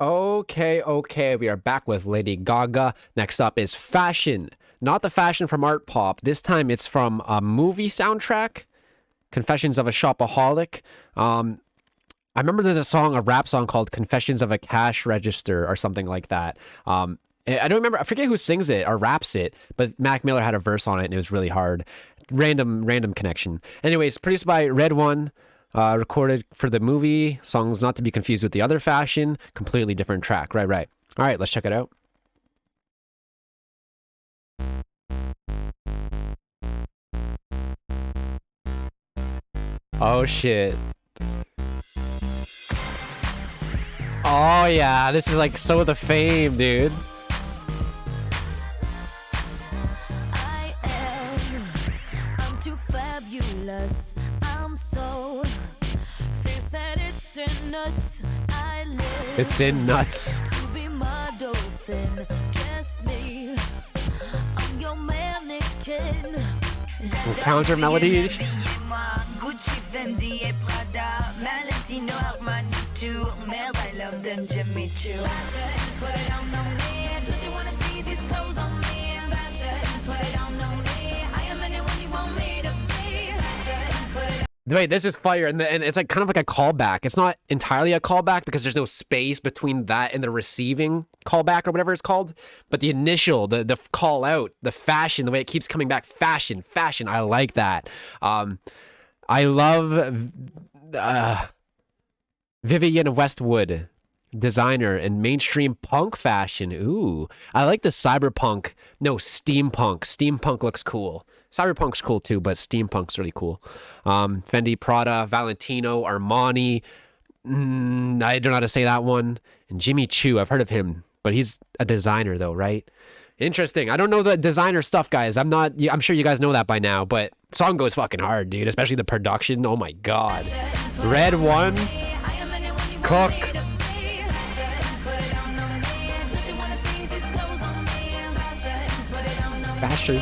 Okay. We are back with Lady Gaga. Next up is fashion. Not the fashion from Art Pop. This time it's from a movie soundtrack, Confessions of a Shopaholic. I remember there's a rap song called Confessions of a Cash Register or something like that. I don't remember, I forget who sings it or raps it, but Mac Miller had a verse on it and it was really hard. Random connection. Anyways, produced by Red One. Recorded for the movie. Songs not to be confused with the other fashion. Completely different track. Right. All right, let's check it out. Oh, shit. Oh, yeah. This is like so the fame, dude. I'm too fabulous. I'm so fierce that it's in nuts. I live It's in nuts. to be my dolphin. Dress me. I'm your mannequin. Counter melody. Gucci, Fendi et Prada, Valentino, Armani too. Merde, I love them Jimmy Choo. Put it on me. Don't you wanna see these clothes on me? Put it on me. I am anyone you want me to be. Wait, this is fire, and it's like kind of like a callback. It's not entirely a callback because there's no space between that and the receiving callback or whatever it's called. But the initial, the call out, the fashion, the way it keeps coming back, fashion. I like that. I love Vivienne Westwood, designer and mainstream punk fashion. Ooh, I like the cyberpunk. No, steampunk. Steampunk looks cool. Cyberpunk's cool too, but steampunk's really cool. Fendi, Prada, Valentino, Armani. I don't know how to say that one. And Jimmy Choo, I've heard of him, but he's a designer though, right? Interesting. I don't know the designer stuff, guys. I'm sure you guys know that by now, but song goes fucking hard, dude. Especially the production. Oh my god. Red One, Cook. Fashion.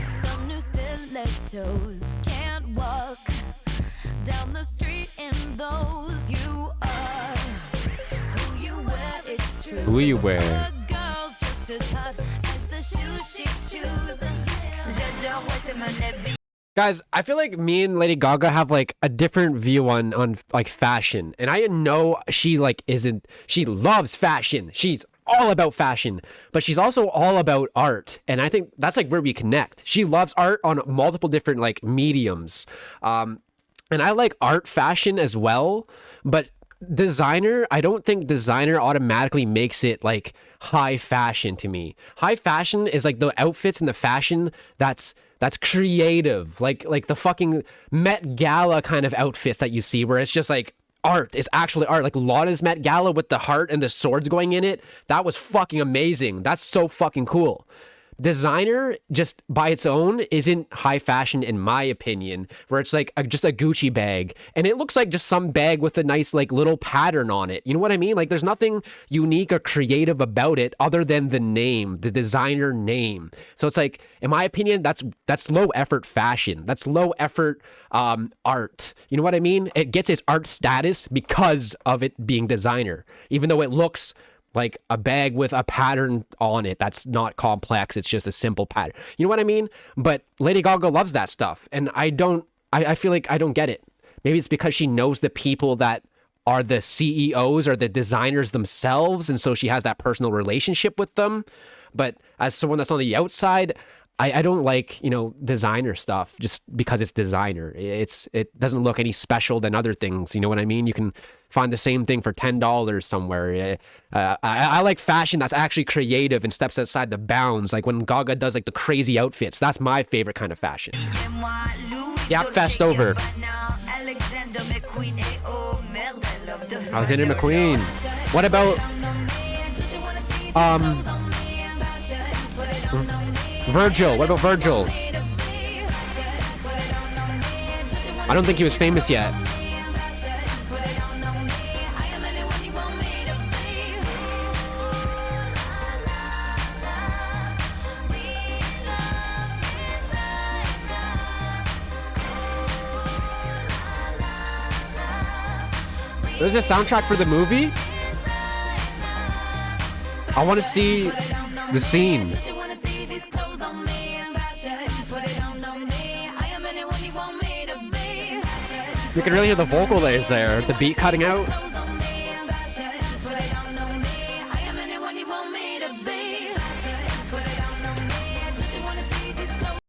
Some new stilettos, can't walk down the street in those. You are who you wear, it's true. Who you wear? The girl's just as hot as the shoes she chooses. J'adore, ouais, c'est mon avis. Guys, I feel like me and Lady Gaga have like a different view on like fashion. And I know she loves fashion. She's all about fashion, but she's also all about art. And I think that's like where we connect. She loves art on multiple different like mediums. And I like art fashion as well, but designer, I don't think designer automatically makes it like high fashion to me. High fashion is like the outfits and the fashion that's creative, like the fucking Met Gala kind of outfits that you see where it's just like art. It's actually art. Like Lana's Met Gala with the heart and the swords going in it. That was fucking amazing. That's so fucking cool. Designer just by its own isn't high fashion in my opinion, where it's like just a Gucci bag and it looks like just some bag with a nice like little pattern on it. You know what I mean? Like there's nothing unique or creative about it other than the name, the designer name. So it's like, in my opinion, that's low effort fashion. That's low effort art. You know what I mean? It gets its art status because of it being designer, even though it looks like a bag with a pattern on it that's not complex. It's just a simple pattern. You know what I mean? But Lady Gaga loves that stuff. And I feel like I don't get it. Maybe it's because she knows the people that are the CEOs or the designers themselves. And so she has that personal relationship with them. But as someone that's on the outside, I don't like, designer stuff just because it's designer. It doesn't look any special than other things. You know what I mean? You can find the same thing for $10 somewhere. I like fashion that's actually creative and steps outside the bounds. Like when Gaga does like the crazy outfits, that's my favorite kind of fashion. Yap fest over. Alexander McQueen. What about Virgil? What about Virgil? I don't think he was famous yet. There's a soundtrack for the movie. I want to see the scene. You can really hear the vocal layers there, the beat cutting out.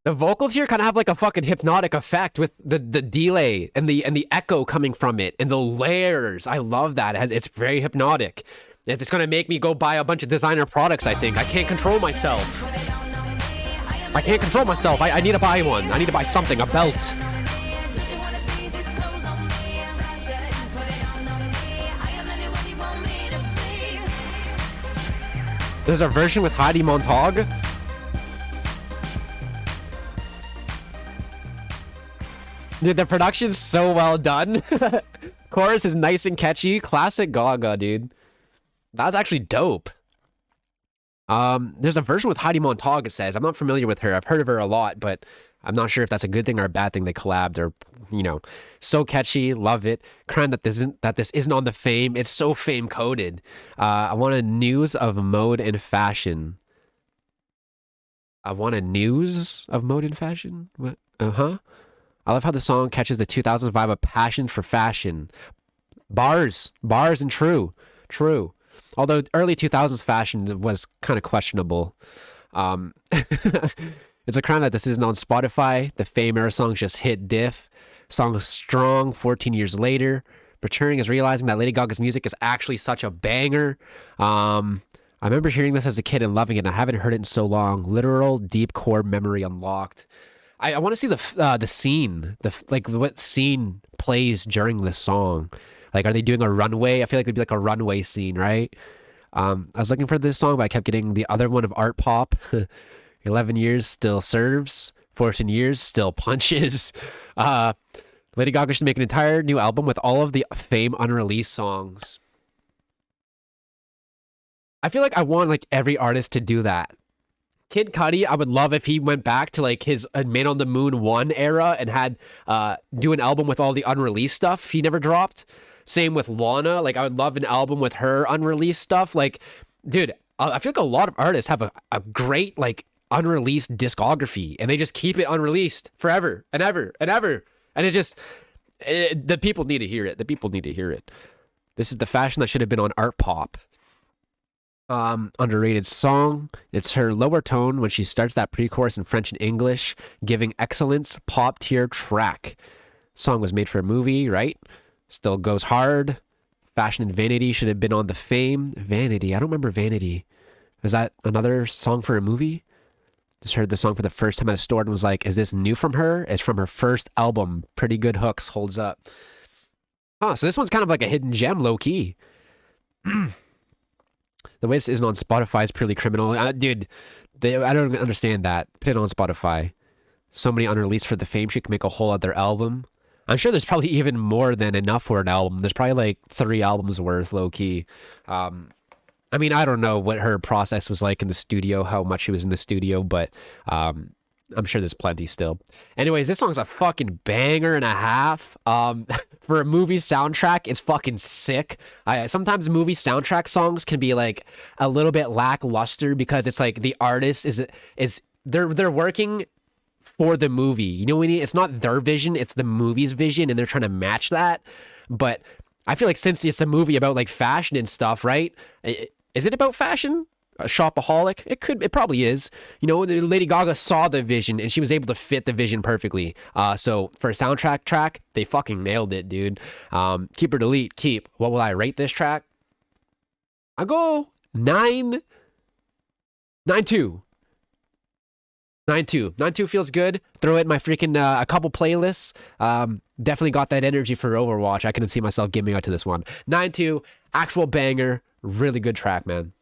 The vocals here kind of have like a fucking hypnotic effect with the delay and the echo coming from it and the layers. I love that. It's very hypnotic. It's gonna make me go buy a bunch of designer products, I think. I can't control myself. I can't control myself. I need to buy one. I need to buy something, a belt. There's a version with Heidi Montag. Dude, the production's so well done. Chorus is nice and catchy. Classic Gaga, dude. That was actually dope. There's a version with Heidi Montag, it says. I'm not familiar with her. I've heard of her a lot, but I'm not sure if that's a good thing or a bad thing they collabed or, you know. So catchy. Love it. Crying that this isn't on the fame. It's so fame coded. I want a news of mode and fashion. I want a news of mode and fashion? What? Uh-huh. I love how the song catches the 2000s vibe of passion for fashion. Bars and true. Although early 2000s fashion was kind of questionable. It's a crime that this isn't on Spotify. The Fame era song just hit diff. Song is strong 14 years later. Maturing is realizing that Lady Gaga's music is actually such a banger. I remember hearing this as a kid and loving it, and I haven't heard it in so long. Literal deep core memory unlocked. I want to see the scene, like what scene plays during this song. Like, are they doing a runway? I feel like it'd be like a runway scene, right? I was looking for this song, but I kept getting the other one of Art Pop. 11 years still serves. 14 years still punches. Lady Gaga should make an entire new album with all of the Fame unreleased songs. I feel like I want like every artist to do that. Kid Cudi, I would love if he went back to like his Man on the Moon 1 era and had do an album with all the unreleased stuff he never dropped. Same with Lana. Like, I would love an album with her unreleased stuff. Like, dude, I feel like a lot of artists have a great like unreleased discography and they just keep it unreleased forever and ever and ever. And it's just, the people need to hear it. The people need to hear it. This is the fashion that should have been on Art Pop. Underrated song. It's her lower tone when she starts that pre-chorus in French and English, giving excellence, pop tier track. Song was made for a movie, right? Still goes hard. Fashion and Vanity should have been on the Fame. Vanity, I don't remember Vanity. Is that another song for a movie? Just heard the song for the first time at a store and was like, is this new from her? It's from her first album. Pretty good hooks, holds up. Huh, so this one's kind of like a hidden gem, low-key. The way this isn't on Spotify is purely criminal. Dude, I don't understand that. Put it on Spotify. So many unreleased for the Fame. She can make a whole other album. I'm sure there's probably even more than enough for an album. There's probably like 3 albums worth, low-key. I mean, I don't know what her process was like in the studio, how much she was in the studio, but I'm sure there's plenty still. Anyways, this song's a fucking banger and a half. For a movie soundtrack, it's fucking sick. Sometimes movie soundtrack songs can be like a little bit lackluster because it's like the artist is they're working for the movie. You know what I mean? It's not their vision, it's the movie's vision, and they're trying to match that. But I feel like since it's a movie about like fashion and stuff, right? Is it about fashion? A shopaholic? It probably is. You know, Lady Gaga saw the vision and she was able to fit the vision perfectly. So for a soundtrack track, they fucking nailed it, dude. Keep or delete, keep. What will I rate this track? I'll go 9.2. 9.2 feels good. Throw it in my freaking a couple playlists. Definitely got that energy for Overwatch. I can see myself giving out to this one. 9.2, actual banger. Really good track, man.